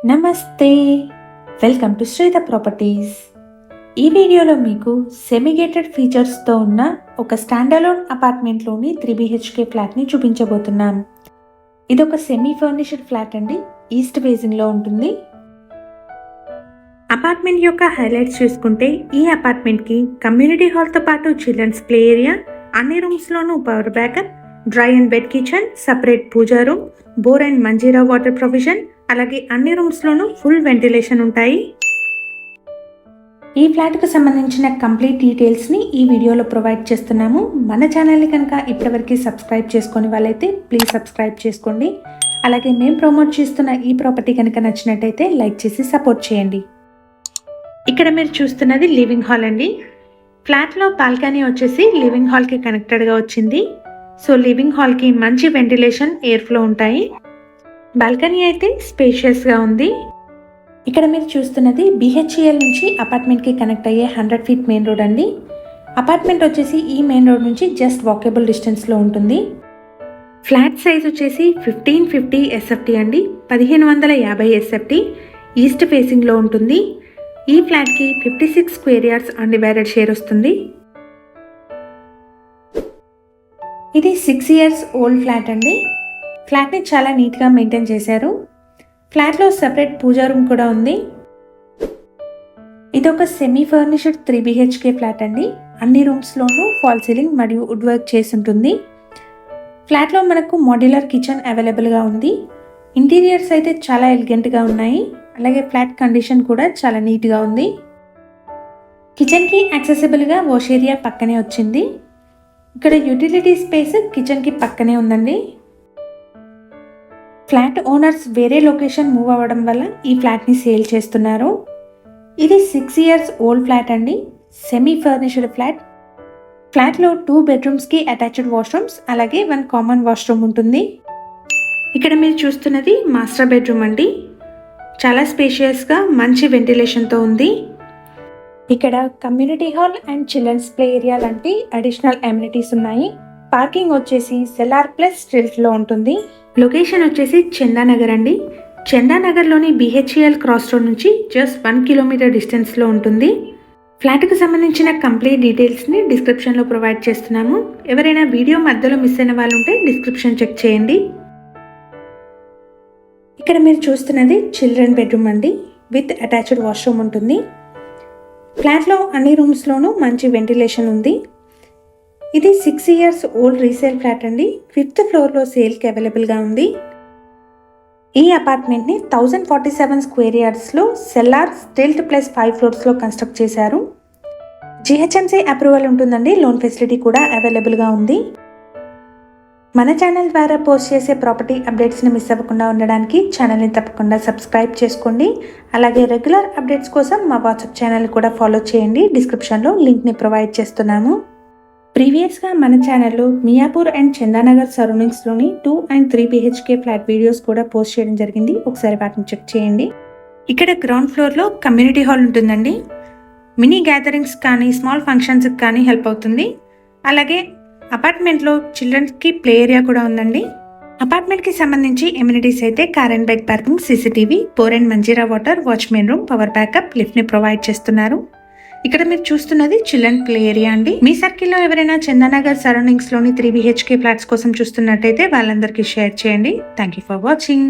నమస్తే, welcome to శ్రీధ properties. ఈ వీడియోలో మీకు సెమీగేటెడ్ ఫీచర్స్తో ఉన్న ఒక స్టాండలోన్ అపార్ట్మెంట్లోని 3 BHK ఫ్లాట్ని చూపించబోతున్నాం. ఇది ఒక సెమీ ఫర్నిష్డ్ ఫ్లాట్ అండి, ఈస్ట్ ఫేసింగ్లో ఉంటుంది. అపార్ట్మెంట్ యొక్క హైలైట్స్ చూసుకుంటే ఈ అపార్ట్మెంట్కి కమ్యూనిటీ హాల్తో పాటు చిల్డ్రన్స్ ప్లే ఏరియా, అన్ని రూమ్స్లోనూ power backup, dry and wet kitchen, separate puja room, bore and Manjira water provision, అలాగే అన్ని రూమ్స్లోనూ ఫుల్ వెంటిలేషన్ ఉంటాయి. ఈ ఫ్లాట్కు సంబంధించిన కంప్లీట్ డీటెయిల్స్ని ఈ వీడియోలో ప్రొవైడ్ చేస్తున్నాము. మన ఛానల్ని కనుక ఇప్పటివరకు సబ్స్క్రైబ్ చేసుకునే వాళ్ళైతే ప్లీజ్ సబ్స్క్రైబ్ చేసుకోండి. అలాగే మేము ప్రమోట్ చేస్తున్న ఈ ప్రాపర్టీ కనుక నచ్చినట్టయితే లైక్ చేసి సపోర్ట్ చేయండి. ఇక్కడ మీరు చూస్తున్నది లివింగ్ హాల్ అండి. ఫ్లాట్లో బాల్కనీ వచ్చేసి లివింగ్ హాల్కి కనెక్టెడ్గా వచ్చింది. సో లివింగ్ హాల్కి మంచి వెంటిలేషన్, ఎయిర్ ఫ్లో ఉంటాయి. బాల్కనీ అయితే స్పేషియస్గా ఉంది. ఇక్కడ మీరు చూస్తున్నది BHEL నుంచి అపార్ట్మెంట్కి కనెక్ట్ అయ్యే 100 feet మెయిన్ రోడ్ అండి. అపార్ట్మెంట్ వచ్చేసి ఈ మెయిన్ రోడ్ నుంచి జస్ట్ వాకేబుల్ డిస్టెన్స్లో ఉంటుంది. ఫ్లాట్ సైజ్ వచ్చేసి 1550 SFT అండి, 1550 SFT, ఈస్ట్ ఫేసింగ్లో ఉంటుంది. ఈ ఫ్లాట్కి 56 square yards అన్డివైడెడ్ షేర్ వస్తుంది. ఇది 6 years ఓల్డ్ ఫ్లాట్ అండి. ఫ్లాట్ని చాలా నీట్గా మెయింటైన్ చేశారు. ఫ్లాట్లో సెపరేట్ పూజా రూమ్ కూడా ఉంది. ఇది ఒక సెమీ ఫర్నిష్డ్ 3 BHK ఫ్లాట్ అండి. అన్ని రూమ్స్లోనూ ఫాల్ సీలింగ్ మరియు వుడ్ వర్క్ చేసి ఉంటుంది. ఫ్లాట్లో మనకు మాడ్యులర్ కిచెన్ అవైలబుల్గా ఉంది. ఇంటీరియర్స్ అయితే చాలా ఎలిగెంట్గా ఉన్నాయి. అలాగే ఫ్లాట్ కండిషన్ కూడా చాలా నీట్గా ఉంది. కిచెన్కి యాక్సెసిబుల్గా వాష్ ఏరియా పక్కనే వచ్చింది. ఇక్కడ యూటిలిటీ స్పేస్ కిచెన్కి పక్కనే ఉందండి. ఫ్లాట్ ఓనర్స్ వేరే లొకేషన్ మూవ్ అవ్వడం వల్ల ఈ ఫ్లాట్ని సేల్ చేస్తున్నారు. ఇది 6 years ఓల్డ్ ఫ్లాట్ అండి, సెమీ ఫర్నిష్డ్ ఫ్లాట్. ఫ్లాట్లో 2 bedrooms అటాచ్డ్ వాష్రూమ్స్, అలాగే 1 కామన్ వాష్రూమ్ ఉంటుంది. ఇక్కడ మీరు చూస్తున్నది మాస్టర్ బెడ్రూమ్ అండి. చాలా స్పేషియస్గా మంచి వెంటిలేషన్తో ఉంది. ఇక్కడ community hall and children's play area లాంటి అడిషనల్ అమ్యూనిటీస్ ఉన్నాయి. పార్కింగ్ వచ్చేసి సెల్లార్ ప్లస్ స్ట్రీట్లో ఉంటుంది. లొకేషన్ వచ్చేసి చందానగర్ అండి. చందానగర్లోని BHEL క్రాస్ రోడ్ నుంచి జస్ట్ 1 kilometer డిస్టెన్స్లో ఉంటుంది. ఫ్లాట్కి సంబంధించిన కంప్లీట్ డీటెయిల్స్ని డిస్క్రిప్షన్లో ప్రొవైడ్ చేస్తున్నాము. ఎవరైనా వీడియో మధ్యలో మిస్ అయిన వాళ్ళు ఉంటే డిస్క్రిప్షన్ చెక్ చేయండి. ఇక్కడ మీరు చూస్తున్నది చిల్డ్రన్ బెడ్రూమ్ అండి, విత్ అటాచ్డ్ వాష్రూమ్ ఉంటుంది. ఫ్లాట్లో అన్ని రూమ్స్లోనూ మంచి వెంటిలేషన్ ఉంది. ఇది 6 years ఓల్డ్ రీసేల్ ఫ్లాట్ అండి. 5th floorలో సేల్కి అవైలబుల్గా ఉంది. ఈ అపార్ట్మెంట్ని 1047 square yardsలో cellar, stilt plus 5 floors construct చేశారు. GHMC అప్రూవల్ ఉంటుందండి. లోన్ ఫెసిలిటీ కూడా అవైలబుల్గా ఉంది. మన ఛానల్ ద్వారా పోస్ట్ చేసే ప్రాపర్టీ అప్డేట్స్ని మిస్ అవ్వకుండా ఉండడానికి ఛానల్ని తప్పకుండా సబ్స్క్రైబ్ చేసుకోండి. అలాగే రెగ్యులర్ అప్డేట్స్ కోసం మా వాట్సాప్ ఛానల్ కూడా ఫాలో చేయండి. డిస్క్రిప్షన్లో లింక్ని ప్రొవైడ్ చేస్తున్నాము. ప్రీవియస్గా మన ఛానల్లో మియాపూర్ అండ్ చందానగర్ సరౌండింగ్స్లోని 2 and 3 BHK ఫ్లాట్ వీడియోస్ కూడా పోస్ట్ చేయడం జరిగింది. ఒకసారి వాటిని చెక్ చేయండి. ఇక్కడ గ్రౌండ్ ఫ్లోర్లో కమ్యూనిటీ హాల్ ఉంటుందండి. మినీ గ్యాదరింగ్స్ కానీ స్మాల్ ఫంక్షన్స్కి కానీ హెల్ప్ అవుతుంది. అలాగే అపార్ట్మెంట్లో చిల్డ్రన్స్కి ప్లే ఏరియా కూడా ఉందండి. అపార్ట్మెంట్కి సంబంధించి ఎమ్యూనిటీస్ అయితే car and bike parking, CCTV, bore and Manjira water, watchman room, power backup, లిఫ్ట్ని ప్రొవైడ్ చేస్తున్నారు. ఇక్కడ మీరు చూస్తున్నది చిల్డ్రన్ ప్లే ఏరియా అండి. మీ సర్కిల్లో ఎవరైనా చందానగర్ సరౌండింగ్స్లోని 3 BHK ఫ్లాట్స్ కోసం చూస్తున్నట్టయితే వాళ్ళందరికీ షేర్ చేయండి. Thank you for watching.